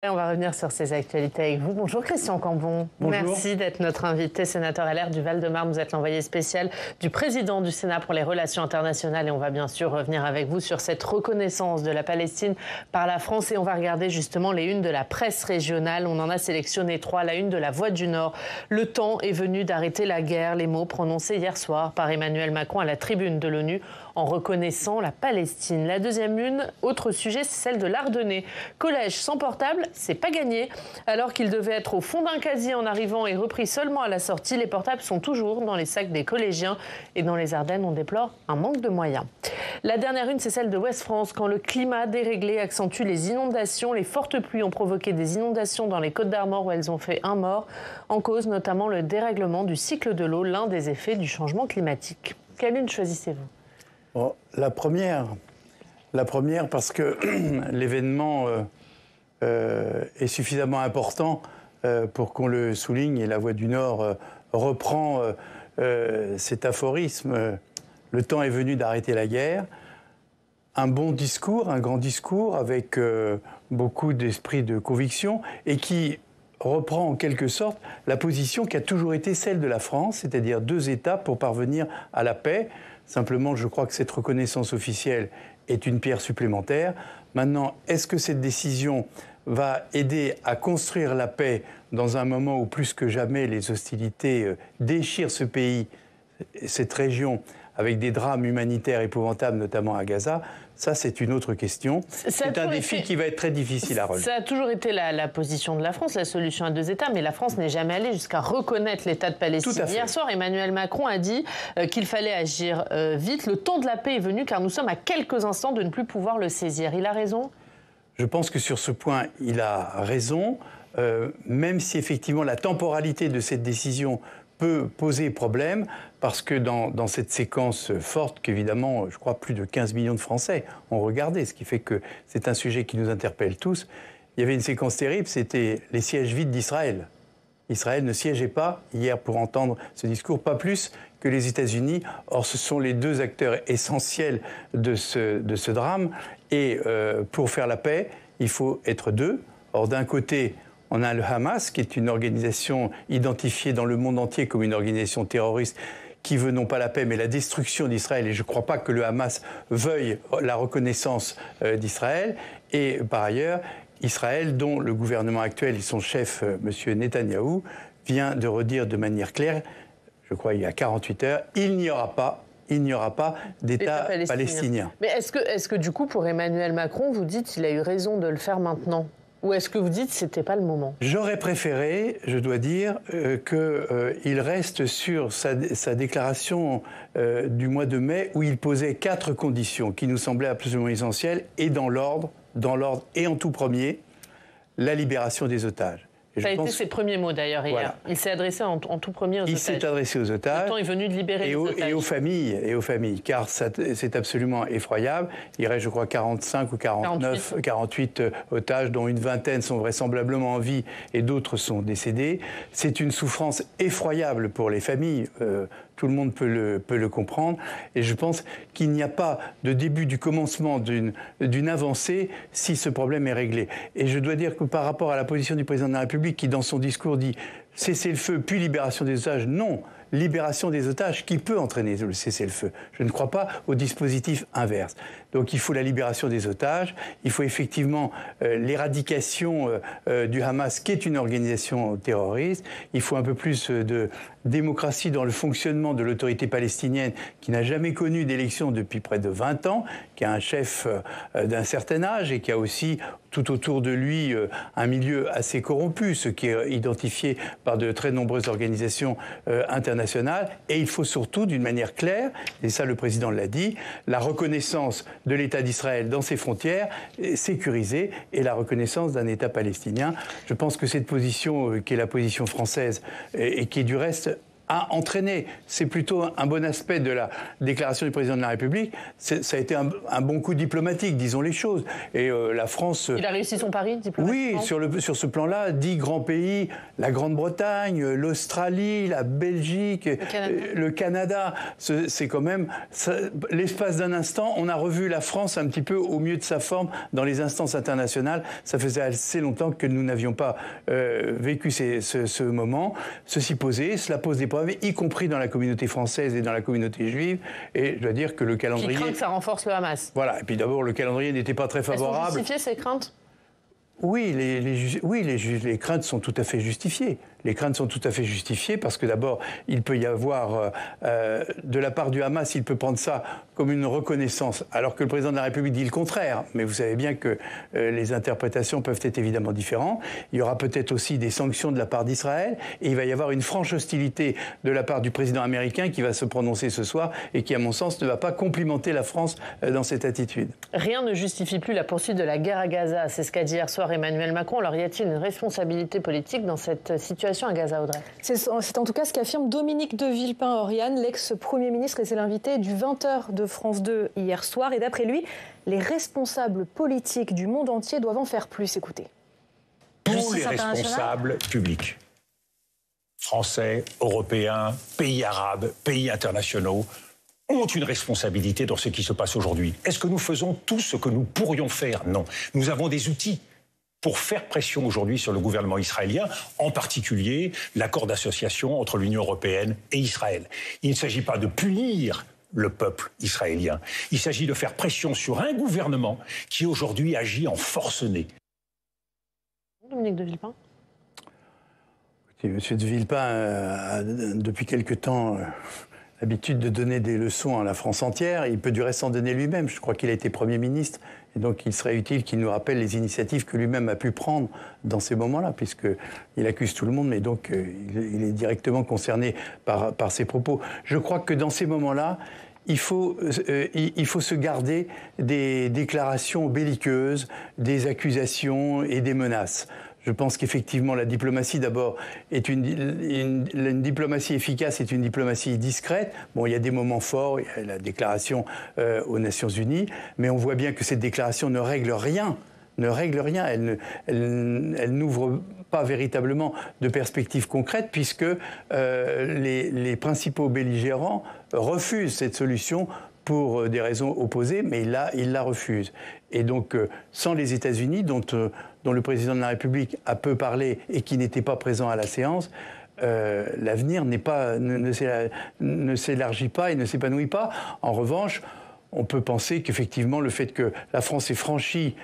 Et on va revenir sur ces actualités avec vous. Bonjour Christian Cambon. Bonjour. Merci d'être notre invité, sénateur LR du Val-de-Marne. Vous êtes l'envoyé spécial du président du Sénat pour les relations internationales et on va bien sûr revenir avec vous sur cette reconnaissance de la Palestine par la France et on va regarder justement les unes de la presse régionale. On en a sélectionné 3. La une de La Voix du Nord. Le temps est venu d'arrêter la guerre. Les mots prononcés hier soir par Emmanuel Macron à la tribune de l'ONU en reconnaissant la Palestine. La deuxième une, autre sujet, c'est celle de l'Ardennais. Collège sans portable, c'est pas gagné. Alors qu'ils devaient être au fond d'un casier en arrivant et repris seulement à la sortie, les portables sont toujours dans les sacs des collégiens. Et dans les Ardennes, on déplore un manque de moyens. La dernière une, c'est celle de Ouest France. Quand le climat déréglé accentue les inondations, les fortes pluies ont provoqué des inondations dans les Côtes-d'Armor où elles ont fait un mort. En cause notamment le dérèglement du cycle de l'eau, l'un des effets du changement climatique. Quelle une choisissez-vous ? Bon, la première parce que l'événement est suffisamment important pour qu'on le souligne et La Voix du Nord reprend cet aphorisme le temps est venu d'arrêter la guerre. Un bon discours, un grand discours avec beaucoup d'esprit de conviction et qui reprend en quelque sorte la position qui a toujours été celle de la France, c'est-à-dire 2 étapes pour parvenir à la paix. Simplement, je crois que cette reconnaissance officielle est une pierre supplémentaire. Maintenant, est-ce que cette décision va aider à construire la paix dans un moment où plus que jamais les hostilités déchirent ce pays, cette région, avec des drames humanitaires épouvantables, notamment à Gaza? Ça, c'est une autre question. C'est un défi qui va être très difficile à relever. Ça a toujours été la position de la France, la solution à 2 États, mais la France n'est jamais allée jusqu'à reconnaître l'État de Palestine. Hier soir, Emmanuel Macron a dit qu'il fallait agir vite. Le temps de la paix est venu, car nous sommes à quelques instants de ne plus pouvoir le saisir. Il a raison ? Je pense que sur ce point, il a raison, même si effectivement la temporalité de cette décision peut poser problème, parce que dans cette séquence forte qu'évidemment, je crois, plus de 15 millions de Français ont regardé, ce qui fait que c'est un sujet qui nous interpelle tous, il y avait une séquence terrible, c'était les sièges vides d'Israël. Israël ne siégeait pas hier pour entendre ce discours, pas plus que les États-Unis. Or, ce sont les 2 acteurs essentiels de ce drame. Et pour faire la paix, il faut être 2. Or, d'un côté, on a le Hamas, qui est une organisation identifiée dans le monde entier comme une organisation terroriste qui veut non pas la paix, mais la destruction d'Israël. Et je ne crois pas que le Hamas veuille la reconnaissance d'Israël. Et par ailleurs, Israël, dont le gouvernement actuel et son chef, M. Netanyahou, vient de redire de manière claire, je crois il y a 48 heures, il n'y aura pas d'État palestinien. Mais est-ce que du coup, pour Emmanuel Macron, vous dites qu'il a eu raison de le faire maintenant ? Ou est-ce que vous dites que ce n'était pas le moment ? J'aurais préféré, je dois dire, qu'il reste sur sa déclaration du mois de mai où il posait 4 conditions qui nous semblaient absolument essentielles et dans l'ordre et en tout premier, la libération des otages. Ça a été ses premiers mots d'ailleurs hier. Voilà. Il s'est adressé en tout premier aux otages. Il s'est adressé aux otages. Le temps est venu de libérer les otages. Et aux familles, car c'est absolument effroyable. Il reste, je crois, 45 ou 48 otages, dont une vingtaine sont vraisemblablement en vie et d'autres sont décédés. C'est une souffrance effroyable pour les familles. Tout le monde peut le comprendre. Et je pense qu'il n'y a pas de début du commencement d'une avancée si ce problème est réglé. Et je dois dire que par rapport à la position du président de la République qui, dans son discours, dit « cessez-le-feu, puis libération des otages », non, libération des otages qui peut entraîner le cessez-le-feu. Je ne crois pas au dispositif inverse. Donc il faut la libération des otages, il faut effectivement l'éradication du Hamas, qui est une organisation terroriste, il faut un peu plus de démocratie dans le fonctionnement de l'autorité palestinienne qui n'a jamais connu d'élection depuis près de 20 ans, qui a un chef d'un certain âge et qui a aussi tout autour de lui un milieu assez corrompu, ce qui est identifié par de très nombreuses organisations internationales. Et il faut surtout, d'une manière claire, et ça le président l'a dit, la reconnaissance de l'État d'Israël dans ses frontières sécurisées et la reconnaissance d'un État palestinien. Je pense que cette position, qui est la position française et qui est du reste a entraîné. C'est plutôt un bon aspect de la déclaration du président de la République. Ça a été un bon coup diplomatique, disons les choses. Et la France... Il a réussi son pari diplomatiquement? Oui, sur ce plan-là, 10 grands pays, la Grande-Bretagne, l'Australie, la Belgique, le Canada, c'est quand même... L'espace d'un instant, on a revu la France un petit peu au mieux de sa forme dans les instances internationales. Ça faisait assez longtemps que nous n'avions pas vécu ce moment. Ceci posé, cela pose des problèmes, y compris dans la communauté française et dans la communauté juive. Et je dois dire que le calendrier... Qui craint que ça renforce le Hamas. Voilà. Et puis d'abord, le calendrier n'était pas très favorable. Est-ce que vous justifiez ces craintes? Oui, les craintes sont tout à fait justifiées. Les craintes sont tout à fait justifiées parce que d'abord, il peut y avoir, de la part du Hamas, il peut prendre ça comme une reconnaissance, alors que le président de la République dit le contraire. Mais vous savez bien que les interprétations peuvent être évidemment différentes. Il y aura peut-être aussi des sanctions de la part d'Israël et il va y avoir une franche hostilité de la part du président américain qui va se prononcer ce soir et qui, à mon sens, ne va pas complimenter la France dans cette attitude. Rien ne justifie plus la poursuite de la guerre à Gaza. C'est ce qu'a dit hier soir Emmanuel Macron. Alors y a-t-il une responsabilité politique dans cette situation à Gaza, Audrey? C'est en tout cas ce qu'affirme Dominique de Villepin-Oriane, l'ex-premier ministre, et c'est l'invité du 20h de France 2 hier soir. Et d'après lui, les responsables politiques du monde entier doivent en faire plus. Écoutez. Tous les responsables publics, français, européens, pays arabes, pays internationaux, ont une responsabilité dans ce qui se passe aujourd'hui. Est-ce que nous faisons tout ce que nous pourrions faire? Non. Nous avons des outils pour faire pression aujourd'hui sur le gouvernement israélien, en particulier l'accord d'association entre l'Union européenne et Israël. Il ne s'agit pas de punir le peuple israélien. Il s'agit de faire pression sur un gouvernement qui aujourd'hui agit en forcené. Dominique de Villepin. Monsieur de Villepin a depuis quelque temps l'habitude de donner des leçons à la France entière. Il peut du reste en donner lui-même. Je crois qu'il a été Premier ministre. Et donc, il serait utile qu'il nous rappelle les initiatives que lui-même a pu prendre dans ces moments-là, puisqu'il accuse tout le monde, mais donc il est directement concerné par ses propos. Je crois que dans ces moments-là, il faut se garder des déclarations belliqueuses, des accusations et des menaces. Je pense qu'effectivement, la diplomatie, d'abord, est une diplomatie efficace est une diplomatie discrète. Bon, il y a des moments forts, il y a la déclaration aux Nations Unies, mais on voit bien que cette déclaration ne règle rien. Elle n'ouvre pas véritablement de perspectives concrètes puisque les principaux belligérants refusent cette solution pour des raisons opposées, mais il la refuse. Et donc, sans les États-Unis, dont le président de la République a peu parlé et qui n'était pas présent à la séance, l'avenir ne s'élargit pas et ne s'épanouit pas. En revanche, on peut penser qu'effectivement, le fait que la France ait franchi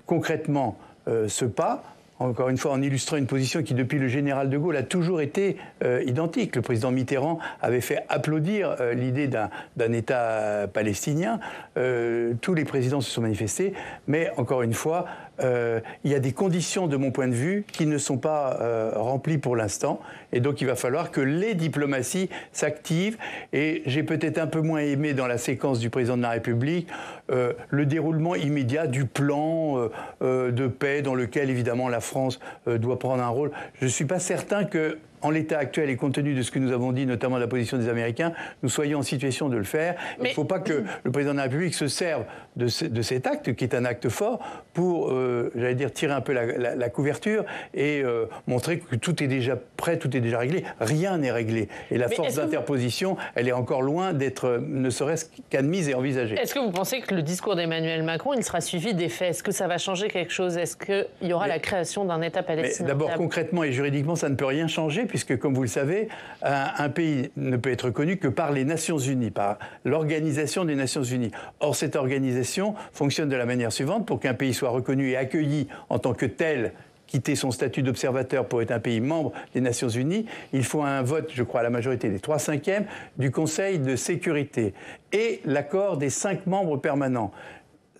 concrètement ce pas, encore une fois en illustrant une position qui, depuis le général de Gaulle, a toujours été identique. Le président Mitterrand avait fait applaudir l'idée d'un État palestinien. Tous les présidents se sont manifestés, mais encore une fois, il y a des conditions, de mon point de vue, qui ne sont pas remplies pour l'instant. Et donc, il va falloir que les diplomaties s'activent. Et j'ai peut-être un peu moins aimé dans la séquence du président de la République le déroulement immédiat du plan de paix dans lequel, évidemment, la France doit prendre un rôle. Je ne suis pas certain que, en l'état actuel et compte tenu de ce que nous avons dit, notamment de la position des Américains, nous soyons en situation de le faire. Mais... il ne faut pas que le président de la République se serve de cet acte, qui est un acte fort, pour, j'allais dire, tirer un peu la couverture et montrer que tout est déjà prêt, tout est déjà réglé. Rien n'est réglé. Et la force d'interposition, elle est encore loin d'être, ne serait-ce qu'admise et envisagée. Est-ce que vous pensez que le discours d'Emmanuel Macron, il sera suivi des faits? Est-ce que ça va changer quelque chose? Est-ce qu'il y aura la création d'un État palestinien? D'abord, concrètement et juridiquement, ça ne peut rien changer, puisque, comme vous le savez, un pays ne peut être reconnu que par les Nations Unies, par l'Organisation des Nations Unies. Or, cette organisation fonctionne de la manière suivante. Pour qu'un pays soit reconnu et accueilli en tant que tel, quitter son statut d'observateur pour être un pays membre des Nations Unies, il faut un vote, je crois, à la majorité des 3/5 du Conseil de sécurité et l'accord des 5 membres permanents.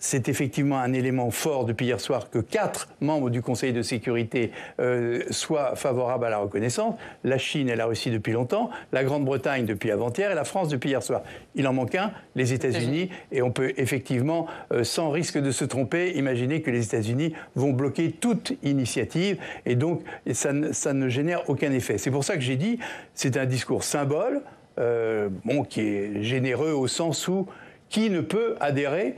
c'est effectivement un élément fort depuis hier soir que 4 membres du Conseil de sécurité soient favorables à la reconnaissance. La Chine et la Russie depuis longtemps, la Grande-Bretagne depuis avant-hier et la France depuis hier soir. Il en manque un, les États-Unis, et on peut effectivement, sans risque de se tromper, imaginer que les États-Unis vont bloquer toute initiative, et donc ça ne génère aucun effet. C'est pour ça que j'ai dit, c'est un discours symbole, qui est généreux au sens où qui ne peut adhérer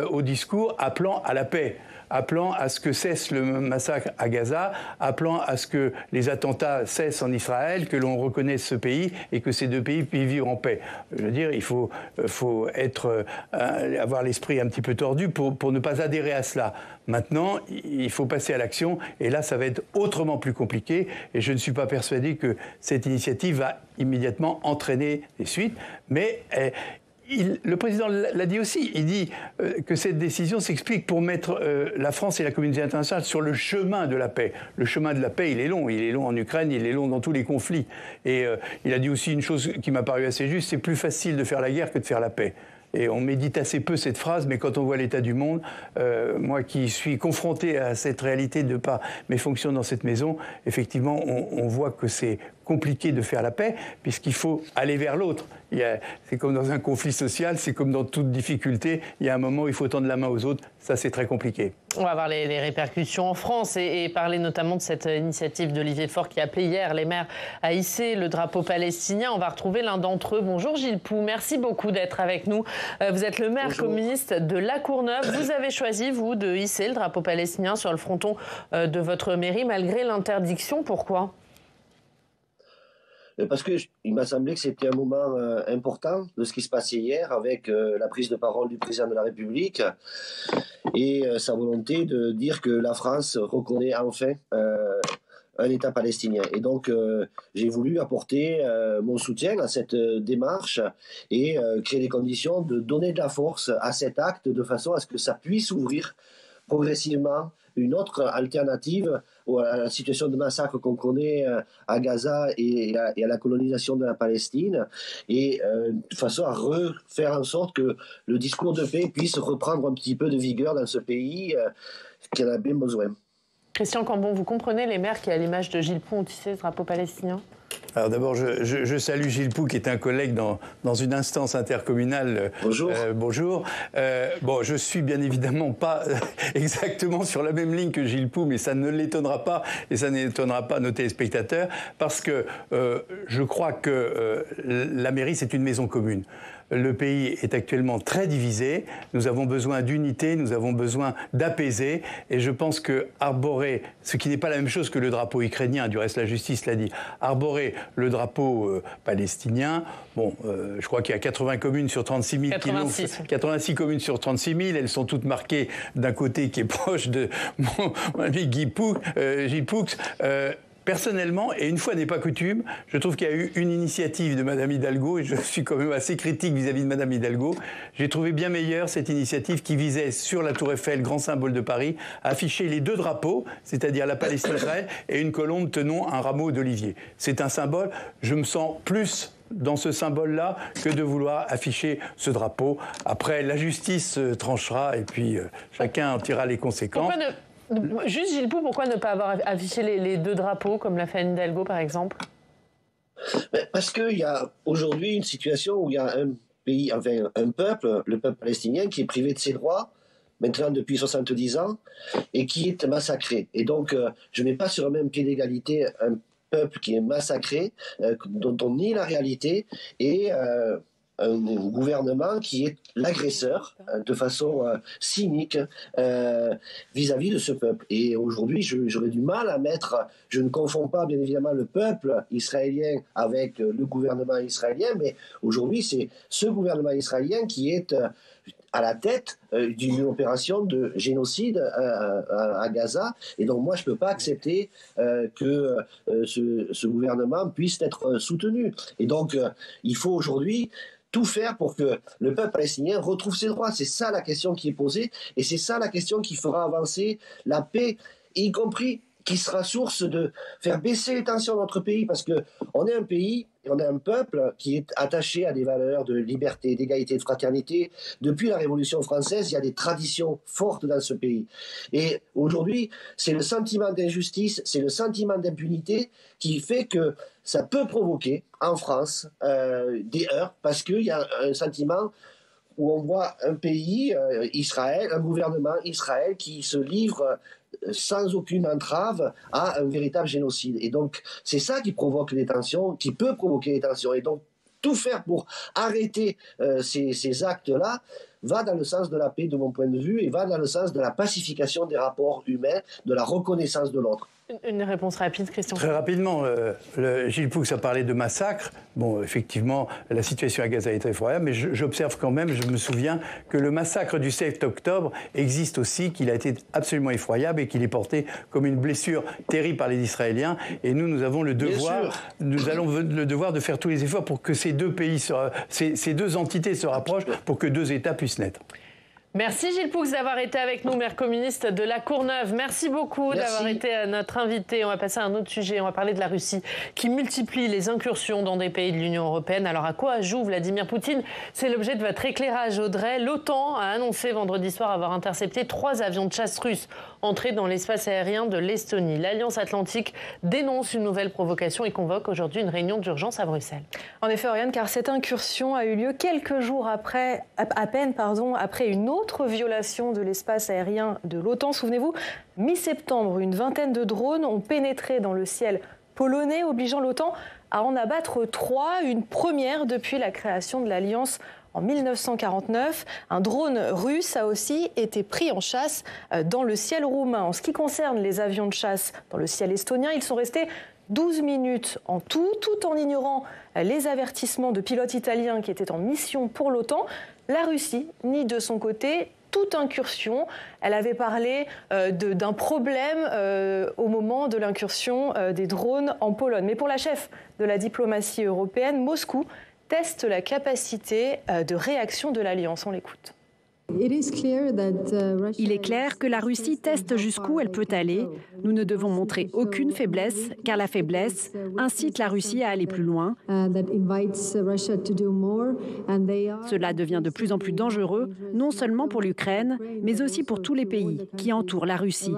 au discours appelant à la paix, appelant à ce que cesse le massacre à Gaza, appelant à ce que les attentats cessent en Israël, que l'on reconnaisse ce pays et que ces deux pays puissent vivre en paix. Je veux dire, il faut avoir l'esprit un petit peu tordu pour ne pas adhérer à cela. Maintenant, il faut passer à l'action, et là, ça va être autrement plus compliqué, et je ne suis pas persuadé que cette initiative va immédiatement entraîner des suites, mais le président l'a dit aussi, il dit que cette décision s'explique pour mettre la France et la communauté internationale sur le chemin de la paix. Le chemin de la paix, il est long en Ukraine, il est long dans tous les conflits. Et il a dit aussi une chose qui m'a paru assez juste, c'est plus facile de faire la guerre que de faire la paix. Et on médite assez peu cette phrase, mais quand on voit l'état du monde, moi qui suis confronté à cette réalité de par mes fonctions dans cette maison, effectivement, on voit que c'est compliqué de faire la paix, puisqu'il faut aller vers l'autre. C'est comme dans un conflit social, c'est comme dans toute difficulté, il y a un moment où il faut tendre la main aux autres, ça c'est très compliqué. On va voir les répercussions en France et parler notamment de cette initiative d'Olivier Faure qui a appelé hier les maires à hisser le drapeau palestinien. On va retrouver l'un d'entre eux. Bonjour Gilles Poux, merci beaucoup d'être avec nous. Vous êtes le maire communiste de La Courneuve. Vous avez choisi, vous, de hisser le drapeau palestinien sur le fronton de votre mairie malgré l'interdiction. Pourquoi ? Parce qu'il m'a semblé que c'était un moment important de ce qui se passait hier avec la prise de parole du président de la République et sa volonté de dire que la France reconnaît enfin un État palestinien. Et donc, j'ai voulu apporter mon soutien à cette démarche et créer les conditions de donner de la force à cet acte de façon à ce que ça puisse ouvrir progressivement une autre alternative à la situation de massacre qu'on connaît à Gaza et à la colonisation de la Palestine, et de façon à refaire en sorte que le discours de paix puisse reprendre un petit peu de vigueur dans ce pays qui en a bien besoin. Christian Cambon, vous comprenez les maires qui, à l'image de Gilles Poux, ont tissé ce drapeau palestinien ? Alors d'abord, je salue Gilles Poux, qui est un collègue dans une instance intercommunale. Bonjour. Bonjour. Bon, je suis bien évidemment pas exactement sur la même ligne que Gilles Poux, mais ça ne l'étonnera pas, et ça n'étonnera pas nos téléspectateurs, parce que je crois que la mairie, c'est une maison commune. Le pays est actuellement très divisé, nous avons besoin d'unité, nous avons besoin d'apaiser, et je pense que arborer, ce qui n'est pas la même chose que le drapeau ukrainien, du reste la justice l'a dit, arborer le drapeau palestinien, bon, je crois qu'il y a 80 communes sur 36 000 86 communes sur 36 000, elles sont toutes marquées d'un côté qui est proche de mon ami Gilles Poux. Personnellement, et une fois n'est pas coutume, je trouve qu'il y a eu une initiative de Mme Hidalgo, et je suis quand même assez critique vis-à-vis de Mme Hidalgo. J'ai trouvé bien meilleure cette initiative qui visait sur la Tour Eiffel, grand symbole de Paris, à afficher les deux drapeaux, c'est-à-dire la Palestine-Israël et une colombe tenant un rameau d'olivier. C'est un symbole, je me sens plus dans ce symbole-là que de vouloir afficher ce drapeau. Après, la justice tranchera et puis chacun en tirera les conséquences. Juste Gilles Poux, pourquoi ne pas avoir affiché les deux drapeaux, comme l'a fait Anne Hidalgo, par exemple ? Parce qu'il y a aujourd'hui une situation où il y a un pays, enfin un peuple, le peuple palestinien, qui est privé de ses droits, maintenant depuis 70 ans, et qui est massacré. Et donc, je ne mets pas sur le même pied d'égalité un peuple qui est massacré, dont on nie la réalité, et un gouvernement qui est l'agresseur de façon cynique vis-à-vis de ce peuple. Et aujourd'hui, j'aurais du mal à mettre, je ne confonds pas bien évidemment le peuple israélien avec le gouvernement israélien, mais aujourd'hui c'est ce gouvernement israélien qui est à la tête d'une opération de génocide à Gaza. Et donc moi, je ne peux pas accepter que ce gouvernement puisse être soutenu. Et donc, il faut aujourd'hui tout faire pour que le peuple palestinien retrouve ses droits. C'est ça la question qui est posée, et c'est ça la question qui fera avancer la paix, y compris qui sera source de faire baisser les tensions dans notre pays, parce que on est un pays et on est un peuple qui est attaché à des valeurs de liberté, d'égalité, de fraternité. Depuis la Révolution française, il y a des traditions fortes dans ce pays. Et aujourd'hui, c'est le sentiment d'injustice, c'est le sentiment d'impunité qui fait que ça peut provoquer en France des heurts, parce qu'il y a un sentiment où on voit un pays, Israël, un gouvernement Israël qui se livre sans aucune entrave à un véritable génocide. Et donc, c'est ça qui provoque les tensions, qui peut provoquer les tensions. Et donc, tout faire pour arrêter ces actes-là va dans le sens de la paix, de mon point de vue, et va dans le sens de la pacification des rapports humains, de la reconnaissance de l'autre. Une réponse rapide, Christian. Très rapidement, Gilles Poux a parlé de massacre. Bon, effectivement, la situation à Gaza est très effroyable, mais j'observe quand même, je me souviens que le massacre du 7 octobre existe aussi, qu'il a été absolument effroyable et qu'il est porté comme une blessure terrible par les Israéliens. Et nous avons le devoir, de faire tous les efforts pour que ces deux pays, ces deux entités se rapprochent, pour que deux États puissent naître. Merci Gilles Poux d'avoir été avec nous, maire communiste de La Courneuve. Merci beaucoup d'avoir été notre invité. On va passer à un autre sujet. On va parler de la Russie qui multiplie les incursions dans des pays de l'Union européenne. Alors à quoi joue Vladimir Poutine? C'est l'objet de votre éclairage, Audrey. L'OTAN a annoncé vendredi soir avoir intercepté 3 avions de chasse russes entrés dans l'espace aérien de l'Estonie. L'Alliance Atlantique dénonce une nouvelle provocation et convoque aujourd'hui une réunion d'urgence à Bruxelles. En effet, Oriane, car cette incursion a eu lieu quelques jours après, à peine après une autre violation de l'espace aérien de l'OTAN. Souvenez-vous, mi-septembre, une vingtaine de drones ont pénétré dans le ciel polonais, obligeant l'OTAN à en abattre 3, une première depuis la création de l'Alliance en 1949. Un drone russe a aussi été pris en chasse dans le ciel roumain. En ce qui concerne les avions de chasse dans le ciel estonien, ils sont restés 12 minutes en tout en ignorant les avertissements de pilotes italiens qui étaient en mission pour l'OTAN. La Russie nie de son côté toute incursion. Elle avait parlé d'un problème au moment de l'incursion des drones en Pologne. Mais pour la chef de la diplomatie européenne, Moscou teste la capacité de réaction de l'Alliance. On l'écoute. Il est clair que la Russie teste jusqu'où elle peut aller. Nous ne devons montrer aucune faiblesse, car la faiblesse incite la Russie à aller plus loin. Cela devient de plus en plus dangereux, non seulement pour l'Ukraine, mais aussi pour tous les pays qui entourent la Russie.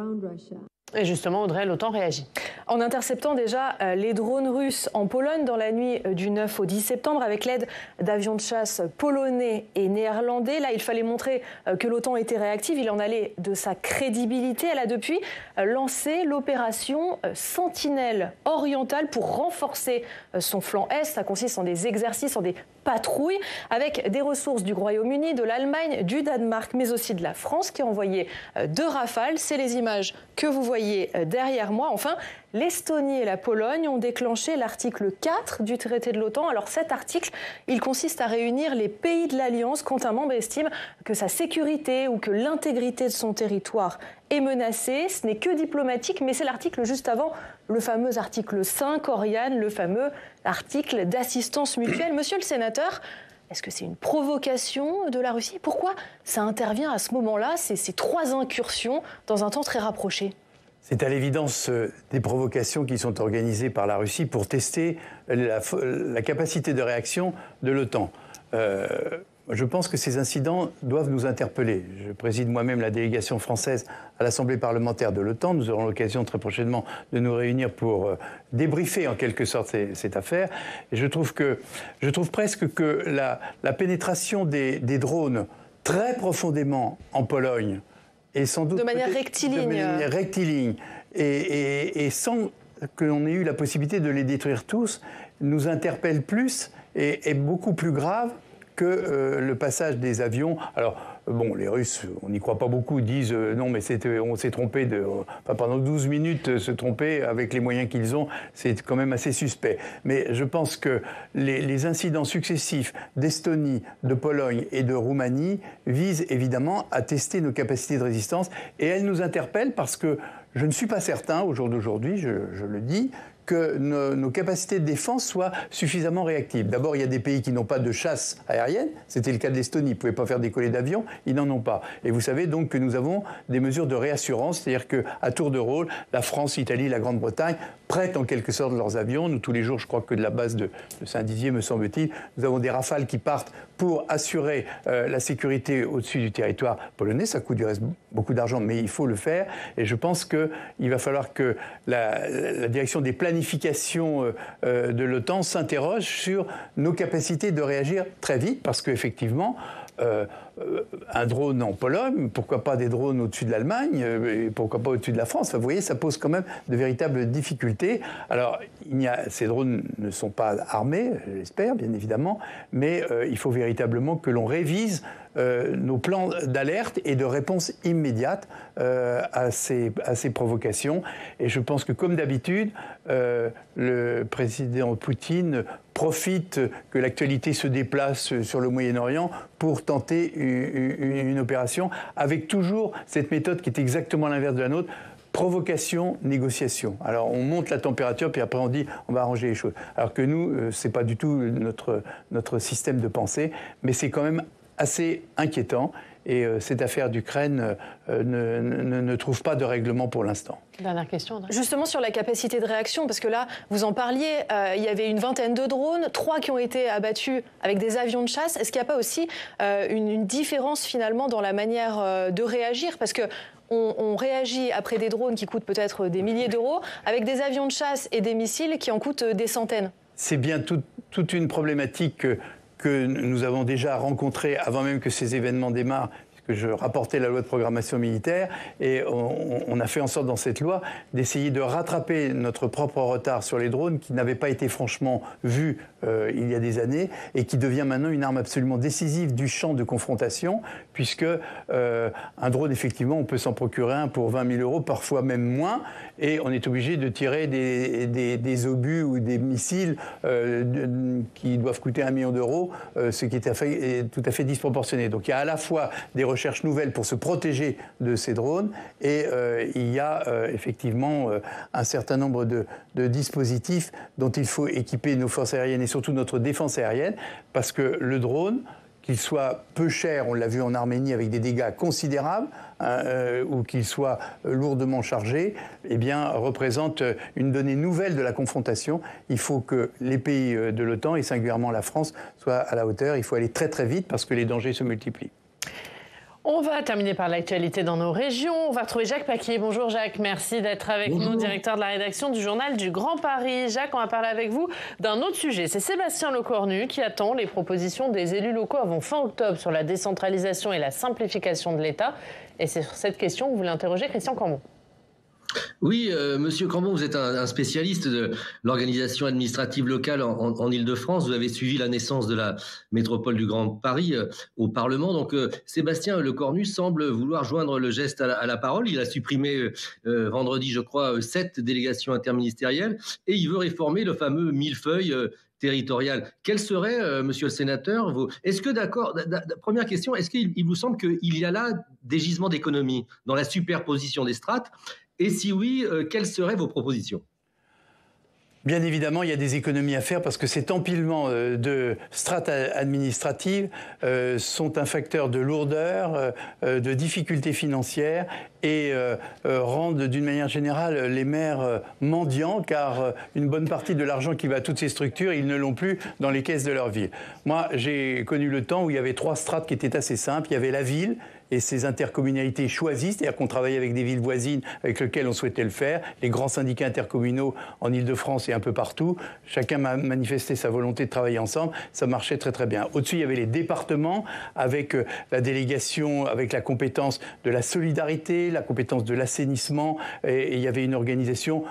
Et justement, Audrey, l'OTAN réagit. En interceptant déjà les drones russes en Pologne dans la nuit du 9 au 10 septembre avec l'aide d'avions de chasse polonais et néerlandais. Là, il fallait montrer que l'OTAN était réactive. Il en allait de sa crédibilité. Elle a depuis lancé l'opération Sentinelle orientale pour renforcer son flanc est. Ça consiste en des exercices, en des patrouilles avec des ressources du Royaume-Uni, de l'Allemagne, du Danemark, mais aussi de la France qui a envoyé 2 Rafales. C'est les images que vous voyez derrière moi. Enfin, l'Estonie et la Pologne ont déclenché l'article 4 du traité de l'OTAN. Alors cet article, il consiste à réunir les pays de l'Alliance quand un membre estime que sa sécurité ou que l'intégrité de son territoire est menacée. Ce n'est que diplomatique, mais c'est l'article juste avant, le fameux article 5, Oriane, le fameux article d'assistance mutuelle. Monsieur le sénateur, est-ce que c'est une provocation de la Russie? Pourquoi ça intervient à ce moment-là, ces 3 incursions dans un temps très rapproché? C'est à l'évidence des provocations qui sont organisées par la Russie pour tester la capacité de réaction de l'OTAN. Je pense que ces incidents doivent nous interpeller. Je préside moi-même la délégation française à l'Assemblée parlementaire de l'OTAN. Nous aurons l'occasion très prochainement de nous réunir pour débriefer en quelque sorte cette affaire. Et je trouve presque que la pénétration des drones très profondément en Pologne et sans doute de manière rectiligne, et sans qu'on ait eu la possibilité de les détruire tous, nous interpelle plus et est beaucoup plus grave que le passage des avions. Alors, bon, les Russes, on n'y croit pas beaucoup, disent non, mais on s'est trompé pendant 12 minutes, se tromper avec les moyens qu'ils ont, c'est quand même assez suspect. Mais je pense que les incidents successifs d'Estonie, de Pologne et de Roumanie visent évidemment à tester nos capacités de résistance. Et elles nous interpellent parce que je ne suis pas certain, au jour d'aujourd'hui, je le dis, que nos capacités de défense soient suffisamment réactives. D'abord, il y a des pays qui n'ont pas de chasse aérienne. C'était le cas de l'Estonie. Ils ne pouvaient pas faire décoller d'avions. Ils n'en ont pas. Et vous savez donc que nous avons des mesures de réassurance. C'est-à-dire qu'à tour de rôle, la France, l'Italie, la Grande-Bretagne prêtent en quelque sorte leurs avions. Nous, tous les jours, je crois que de la base de Saint-Dizier, me semble-t-il, nous avons des Rafales qui partent pour assurer la sécurité au-dessus du territoire polonais. Ça coûte du reste beaucoup d'argent, mais il faut le faire. Et je pense qu'il va falloir que la direction des planifications de l'OTAN s'interroge sur nos capacités de réagir très vite, parce qu'effectivement, un drone en Pologne, pourquoi pas des drones au-dessus de l'Allemagne, et pourquoi pas au-dessus de la France. Enfin, vous voyez, ça pose quand même de véritables difficultés. Alors, ces drones ne sont pas armés, j'espère, bien évidemment, mais il faut véritablement que l'on révise nos plans d'alerte et de réponse immédiate à ces provocations. Et je pense que, comme d'habitude, le président Poutine profite que l'actualité se déplace sur le Moyen-Orient pour tenter une opération avec toujours cette méthode qui est exactement l'inverse de la nôtre. Provocation, négociation. Alors on monte la température, puis après on dit on va arranger les choses. Alors que nous, c'est pas du tout notre système de pensée, mais c'est quand même assez inquiétant. Et cette affaire d'Ukraine ne trouve pas de règlement pour l'instant. Dernière question. Justement sur la capacité de réaction, parce que là, vous en parliez, il y avait une vingtaine de drones, 3 qui ont été abattus avec des avions de chasse. Est-ce qu'il n'y a pas aussi une différence finalement dans la manière de réagir ? Parce que on réagit après des drones qui coûtent peut-être des milliers d'euros, avec des avions de chasse et des missiles qui en coûtent des centaines. C'est bien toute une problématique que nous avons déjà rencontré avant même que ces événements démarrent, puisque je rapportais la loi de programmation militaire, et on a fait en sorte dans cette loi d'essayer de rattraper notre propre retard sur les drones qui n'avaient pas été franchement vus il y a des années et qui devient maintenant une arme absolument décisive du champ de confrontation, puisque un drone, effectivement, on peut s'en procurer un pour 20 000 euros, parfois même moins, et on est obligé de tirer des obus ou des missiles qui doivent coûter 1 million d'euros, ce qui est tout à fait disproportionné. Donc il y a à la fois des recherches nouvelles pour se protéger de ces drones et il y a effectivement un certain nombre de dispositifs dont il faut équiper nos forces aériennes et surtout notre défense aérienne, parce que le drone, qu'il soit peu cher, on l'a vu en Arménie avec des dégâts considérables, ou qu'il soit lourdement chargé, eh bien, représente une donnée nouvelle de la confrontation. Il faut que les pays de l'OTAN, et singulièrement la France, soient à la hauteur. Il faut aller très très vite parce que les dangers se multiplient. On va terminer par l'actualité dans nos régions. On va retrouver Jacques Paquier. Bonjour Jacques, merci d'être avec nous, directeur de la rédaction du journal du Grand Paris. Jacques, on va parler avec vous d'un autre sujet. C'est Sébastien Lecornu qui attend les propositions des élus locaux avant fin octobre sur la décentralisation et la simplification de l'État. Et c'est sur cette question que vous l'interrogez, Christian Cambon. Oui, Monsieur Cambon, vous êtes un spécialiste de l'organisation administrative locale en Île-de-France. Vous avez suivi la naissance de la métropole du Grand Paris au Parlement. Donc, Sébastien Lecornu semble vouloir joindre le geste à la parole. Il a supprimé vendredi, je crois, 7 délégations interministérielles et il veut réformer le fameux millefeuille territorial. Quel serait, monsieur le sénateur, est-ce que première question, est-ce qu'il vous semble qu'il y a là des gisements d'économie dans la superposition des strates? Et si oui, quelles seraient vos propositions ? Bien évidemment, il y a des économies à faire parce que cet empilement de strates administratives sont un facteur de lourdeur, de difficultés financières et rendent d'une manière générale les maires mendiants car une bonne partie de l'argent qui va à toutes ces structures, ils ne l'ont plus dans les caisses de leur ville. Moi, j'ai connu le temps où il y avait 3 strates qui étaient assez simples. Il y avait la ville et ses intercommunalités choisies, c'est-à-dire qu'on travaillait avec des villes voisines avec lesquelles on souhaitait le faire, les grands syndicats intercommunaux en Île-de-France et un peu partout. Chacun m'a manifesté sa volonté de travailler ensemble, ça marchait très très bien. Au-dessus, il y avait les départements avec la délégation, avec la compétence de la solidarité, la compétence de l'assainissement, et il y avait une organisation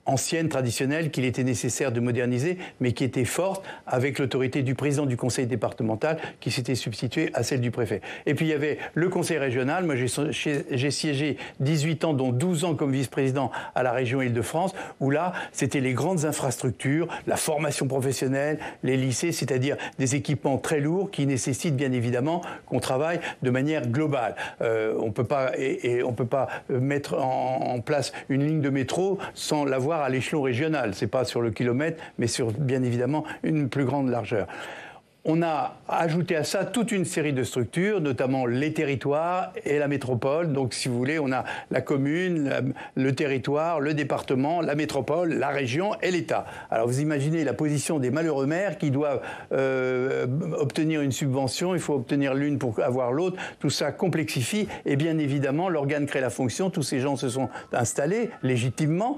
ancienne, traditionnelle, qu'il était nécessaire de moderniser, mais qui était forte, avec l'autorité du président du conseil départemental, qui s'était substituée à celle du préfet. Et puis il y avait le conseil régional. Moi, j'ai siégé 18 ans, dont 12 ans comme vice-président à la région Île-de-France, où là, c'était les grandes infrastructures, la formation professionnelle, les lycées, c'est-à-dire des équipements très lourds qui nécessitent bien évidemment qu'on travaille de manière globale. On peut pas mettre en place une ligne de métro sans l'avoir voir à l'échelon régional. Ce n'est pas sur le kilomètre, mais sur, bien évidemment, une plus grande largeur. On a ajouté à ça toute une série de structures, notamment les territoires et la métropole. Donc, si vous voulez, on a la commune, le territoire, le département, la métropole, la région et l'État. Alors, vous imaginez la position des malheureux maires qui doivent obtenir une subvention. Il faut obtenir l'une pour avoir l'autre. Tout ça complexifie. Et bien évidemment, l'organe crée la fonction. Tous ces gens se sont installés légitimement.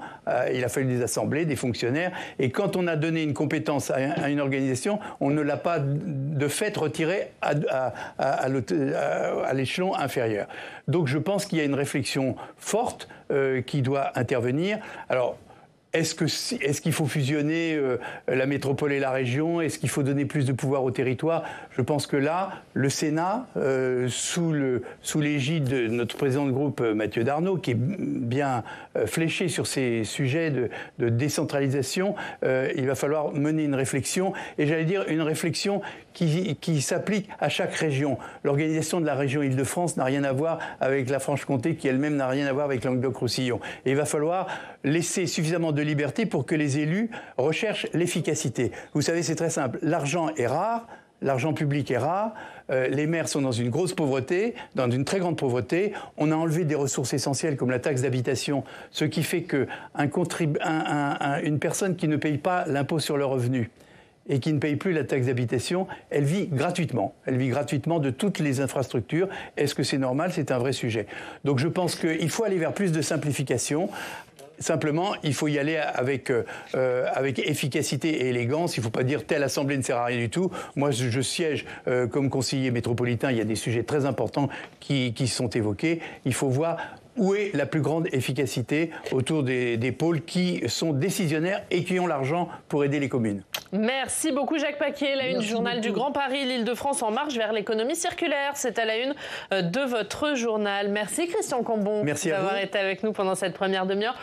Il a fallu des assemblées, des fonctionnaires. Et quand on a donné une compétence à une organisation, on ne l'a pas de fait retiré à l'échelon inférieur. Donc je pense qu'il y a une réflexion forte qui doit intervenir. Alors, est-ce qu'il faut fusionner la métropole et la région? Est-ce qu'il faut donner plus de pouvoir au territoire? Je pense que là, le Sénat, sous l'égide de notre président de groupe, Mathieu Darnaud, qui est bien fléché sur ces sujets de décentralisation, il va falloir mener une réflexion, et j'allais dire une réflexion qui s'applique à chaque région. L'organisation de la région Île-de-France n'a rien à voir avec la Franche-Comté, qui elle-même n'a rien à voir avec Languedoc-Roussillon. Et il va falloir laisser suffisamment de liberté pour que les élus recherchent l'efficacité. Vous savez, c'est très simple. L'argent est rare, l'argent public est rare, les maires sont dans une grosse pauvreté, dans une très grande pauvreté. On a enlevé des ressources essentielles comme la taxe d'habitation, ce qui fait qu'une personne qui ne paye pas l'impôt sur le revenu et qui ne paye plus la taxe d'habitation, elle vit gratuitement. Elle vit gratuitement de toutes les infrastructures. Est-ce que c'est normal? C'est un vrai sujet. Donc je pense qu'il faut aller vers plus de simplification. Simplement, il faut y aller avec efficacité et élégance. Il ne faut pas dire telle assemblée ne sert à rien du tout. Moi, je siège comme conseiller métropolitain. Il y a des sujets très importants qui sont évoqués. Il faut voir où est la plus grande efficacité autour des pôles qui sont décisionnaires et qui ont l'argent pour aider les communes. Merci beaucoup Jacques Paquier, la une du journal du Grand Paris, l'Île-de-France en marche vers l'économie circulaire. C'est à la une de votre journal. Merci Christian Cambon d'avoir été avec nous pendant cette première demi-heure.